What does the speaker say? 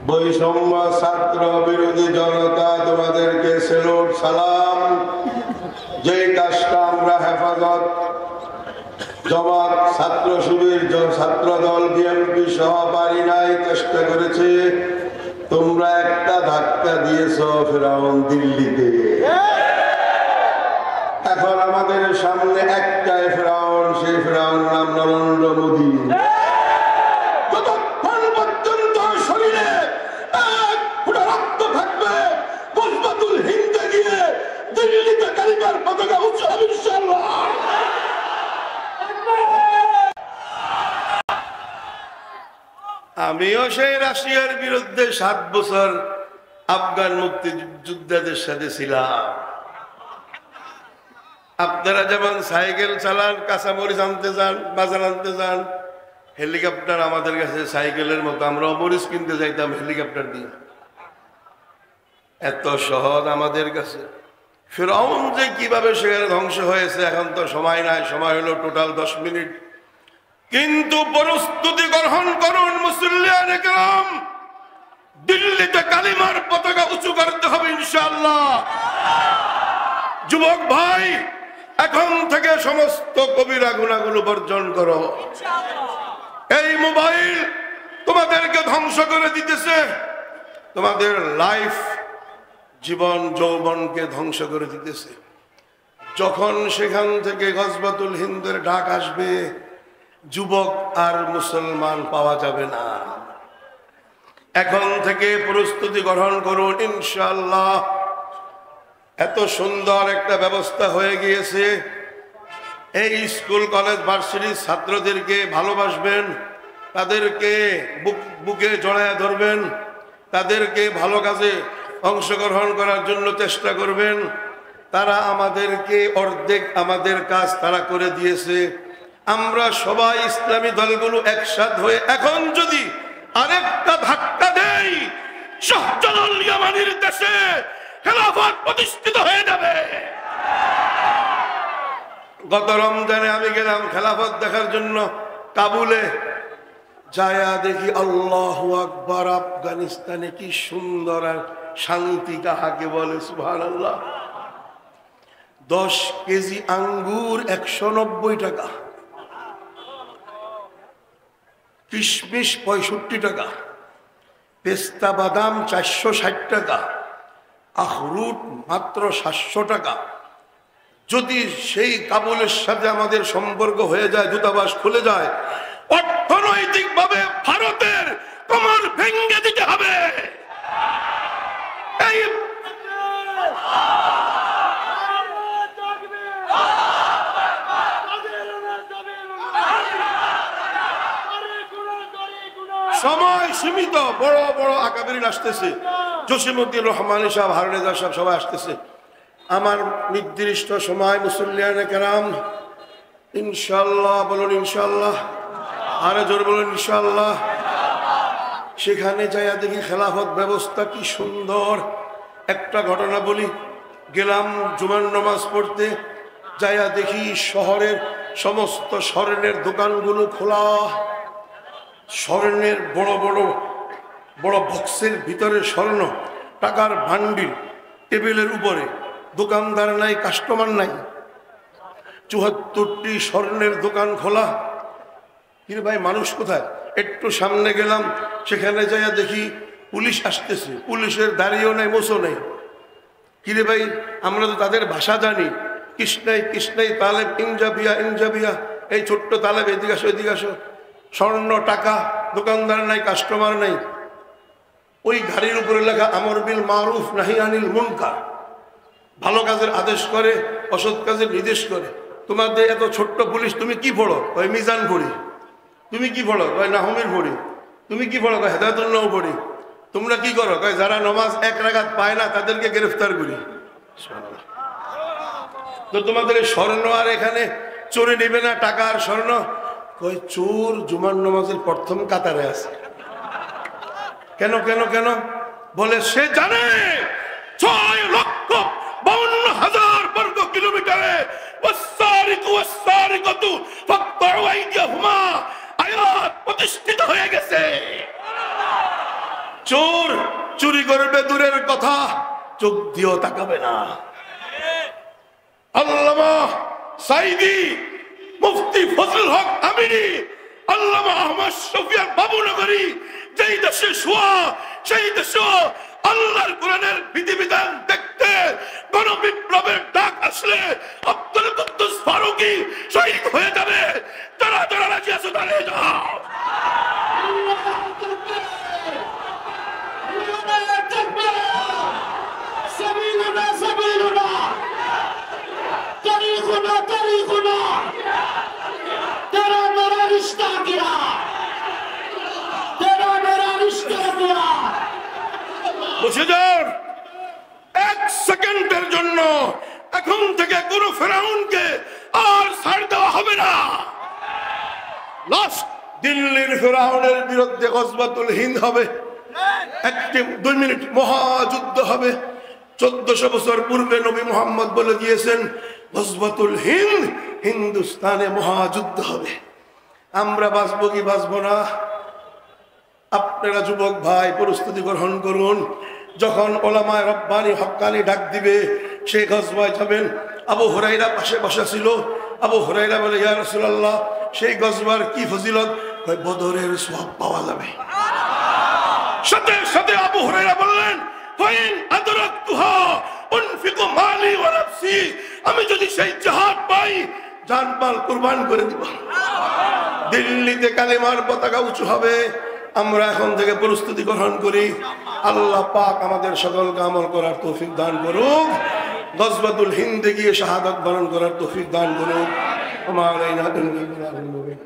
বৈষম্য ছাত্র বিরোধী জনতা তোমাদেরকে সেলুট সালাম। যেই কাজটা আমরা হেফাজত জামাত ছাত্র শিবির ছাত্র দল বিএনপি সহ পারি নাই, চেষ্টা করেছে, তোমরা একটা ধাক্কা দিয়েছ ফেরাউন দিল্লিতে। এখন আমাদের সামনে একটাই ফেরাউন, সেই ফেরাউন নাম নরেন্দ্র মোদী। যতক্ষণ পর্যন্ত শরীরে এক ফোঁটা রক্ত থাকবে, কসবাতুল হিন্দে গিয়ে দিল্লিতে কালিমার পতাকা উঁচু হবে ইনশাআল্লাহ। আমিও সেই রাশিয়ার বিরুদ্ধে 7 বছর আফগান মুক্তিযোদ্ধাদের সাথে ছিলাম। আপনারা যেমন সাইকেল চালান, কাঁচামরিচ আনতে যান, বাজার আনতে যান, হেলিকপ্টার আমাদের কাছে সাইকেলের মতো। আমরা মরিচ কিনতে যাইতাম হেলিকপ্টার দিয়ে। এত সহজ আমাদের কাছে। ফিরআউন যে কিভাবে সেখানে ধ্বংস হয়েছে এখন তো সময় নাই, সময় হলো টোটাল 10 মিনিট। কিন্তু প্রস্তুতি গ্রহণ করুন মুসলিয়ানে কেরাম, দিল্লিতে কালিমার পতাকা উঁচু করতে হবে ইনশাআল্লাহ। যুবক ভাই, এখন থেকে সমস্ত কবিরা গুনাহগুলো বর্জন করো। এই মোবাইল তোমাদেরকে ধ্বংস করে দিতেছে, তোমাদের লাইফ জীবন যৌবনকে ধ্বংস করে দিতেছে। যখন সেখান থেকে গজবাতুল হিন্দের ডাক আসবে, যুবক আর মুসলমান পাওয়া যাবে না। এখন থেকে প্রস্তুতি গ্রহণ করুন ইনশাআল্লাহ। এত সুন্দর একটা ব্যবস্থা হয়ে গিয়েছে। এই স্কুল কলেজ ভার্সিটির ছাত্রদেরকে ভালোবাসবেন, তাদেরকে বুকে জড়ায় ধরবেন, তাদেরকে ভালো কাজে অংশগ্রহণ করার জন্য চেষ্টা করবেন। তারা আমাদেরকে অর্ধেক আমাদের কাজ তারা করে দিয়েছে। আমরা সবাই ইসলামী দলগুলো একসাথ হয়ে এখন যদি আরেকটা ধাক্কা দেই, শাহজালাল ইয়ামানির দেশে খেলাফত প্রতিষ্ঠিত হয়ে যাবে। গত রমজানে আমি গেলাম খেলাফত দেখার জন্য কাবুলে। যায়া দেখি আল্লাহু আকবার, আফগানিস্তানে কি সুন্দর আর শান্তি কাহাকে বলে, সুবহানাল্লাহ। 10 কেজি আঙ্গুর 190 টাকা, কিশমিশ 65 টাকা, পেস্তা বাদাম 460 টাকা, আখরুট মাত্র 700 টাকা। যদি সেই কাবুলের সাথে আমাদের সম্পর্ক হয়ে যায়, দূতাবাস খুলে যায়, অর্থনৈতিক ভাবে ভারতের কোমর ভেঙে দিতে হবে। এই সময় সীমিত, বড় বড় আকাবিরিন আসতেছে, জসিমউদ্দিন রহমানী সাহেব, হারুনেজা সাহেব সবাই আসতেছে। আমার নির্দিষ্ট সময় মুসল্লিয়ানে কেরাম ইনশাআল্লাহ বলুন, ইনশাআল্লাহ, আরে জোর বলুন ইনশাআল্লাহ। সেখানে যাইয়া দেখি খেলাফত ব্যবস্থা কি সুন্দর। একটা ঘটনা বলি, গেলাম জুমার নামাজ পড়তে, যাইয়া দেখি শহরের সমস্ত স্বর্ণের দোকানগুলো খোলা। স্বর্ণের বড় বড় বড় বক্সের ভিতরে স্বর্ণ, টাকার ভান্ডিল টেবিলের উপরে, দোকানদার নাই, কাস্টমার নাই। 74টি স্বর্ণের দোকান খোলা। কিন্তু ভাই মানুষ কোথায়? একটু সামনে গেলাম, সেখানে যাইয়া দেখি পুলিশ আসতেছে। পুলিশের দাঁড়িয়েও নাই, মোছও নেই। কিরে ভাই, আমরা তো তাদের ভাষা জানি, কৃষ্ণাই কৃষ্ণাই তালেব ইনজাবিয়া ইনজাবিয়া, এই ছোট্ট তালেব এদিকে আসো এদিকে আসো। স্বর্ণ টাকা, দোকানদার নাই, কাস্টমার নাই। ওই গাড়ির উপরে লেখা আমর বিল মারুফ নাহি আনিল মুনকার, ভালো কাজের আদেশ করে, অসৎ কাজের নির্দেশ করে। তোমাদের এত ছোট্ট পুলিশ, তুমি কি পড়ো? ওই মিজান পড়ি। তুমি কি পড়ো? ওই নাহমির পড়ি। তুমি কি পড়ো? হেদায়েতুন্নাহ পড়ি। তোমরা কি করো? যারা নামাজ 1 রাকাত পায় না তাদেরকে গ্রেফতার করি। তো তোমাদের স্বর্ণ আর এখানে চোরে নেবে না, টাকা আর স্বর্ণ? কই চোর জুমার নামাজের প্রথম কাতারে আছে। কেন কেন কেন? বলে সে জানে 6,52,000 বর্গ কিলোমিটারে আয়াত প্রতিষ্ঠিত হয়ে গেছে। চোর চুরি করবে দূরের কথা, চোখ দিয়েও তাকাবে না। আল্লামা সাইদি, মুফতি ফজলুল হক আমিনী, আল্লামা আহমদ শফিয়ার বাবুনগরী যেই দেশে শোয়া সেই দেশে আল্লাহর কোরআনের বিধিবিধান দেখতে গণবিপ্লবের ডাক আসলে আব্দুল কুদ্দুস ফারুকী শহীদ হয়ে যাবে। যারা যারা রাজি আছো দাঁড়িয়ে যাও। বসে যান এক সেকেন্ডের জন্য। এখন থেকে কোন ফেরাউনকে আর ছাড় দেওয়া হবে না। লাস্ট দিল্লির ফেরাউনের বিরুদ্ধে গজওয়াতুল হিন্দ হবে, একটি 2 মিনিট মহাযুদ্ধ হবে। 1400 বছর পূর্বে নবী মুহাম্মদ বলে দিয়েছেন গজওয়াতুল হিন্দ, হিন্দুস্তানে মহাযুদ্ধ হবে। আমরা বাঁচবো কি বাঁচবো না? আপনারা যুবক ভাই প্রস্তুতি গ্রহণ করুন। যখন ওলামায়ে রব্বানি হক্কানি ডাক দিবে সেই গজওয়ায় যাবেন। আবু হুরায়রা পাশে বসা ছিল। আবু হুরায়রা বলে, ইয়া রাসূলুল্লাহ, সেই গজওয়ার কি ফজিলত? কয় বদরের সওয়াব পাওয়া যাবে। সাথে সাথে আবু হুরায়রা বললেন, ফাইন আদরাকতুহা উনফিকু মালি ওয়া নাফসি, আমি যদি সেই জিহাদ পাই জানমাল কুরবান করে দিব। দিল্লিতে কালেমার পতাকা উঁচু হবে। আমরা এখন থেকে প্রস্তুতি গ্রহণ করি। আল্লাহ পাক আমাদের সকলকে আমল করার তৌফিক দান করুক। গজওয়াতুল হিন্দে গিয়ে শাহাদাত বরণ করার তৌফিক দান করুক। ওয়া মা আলাইনা ইল্লাল বালাগুল মুবিন।